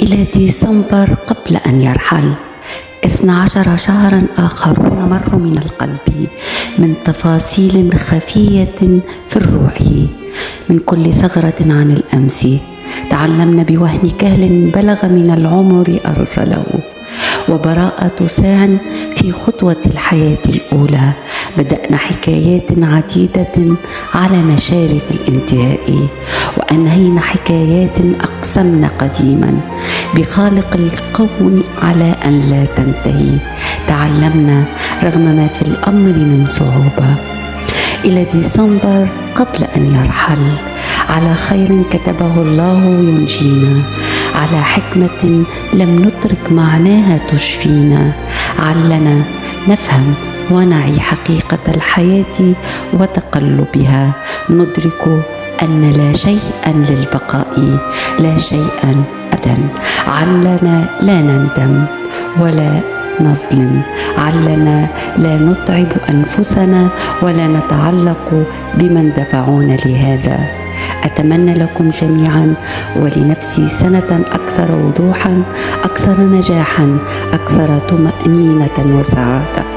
إلى ديسمبر قبل أن يرحل 12 شهرا آخرون مروا من القلب، من تفاصيل خفية في الروح، من كل ثغرة عن الأمس. تعلمنا بوهن كهل بلغ من العمر أرسله، وبراءة ساع في خطوة الحياة الأولى. بدأنا حكايات عديدة على مشارف الانتهاء، وأنهينا حكايات أقسمنا قديما بخالق الكون على أن لا تنتهي. تعلمنا رغم ما في الأمر من صعوبة. إلى ديسمبر قبل أن يرحل، على خير كتبه الله ينجينا، على حكمة لم نترك معناها تشفينا. علنا نفهم ونعي حقيقة الحياة وتقلبها، ندرك أن لا شيئا للبقاء، لا شيئا أبدا. علنا لا نندم ولا نظلم، علنا لا نتعب أنفسنا ولا نتعلق بمن دفعونا لهذا. أتمنى لكم جميعا ولنفسي سنة أكثر وضوحا، أكثر نجاحا، أكثر طمأنينة وسعادة.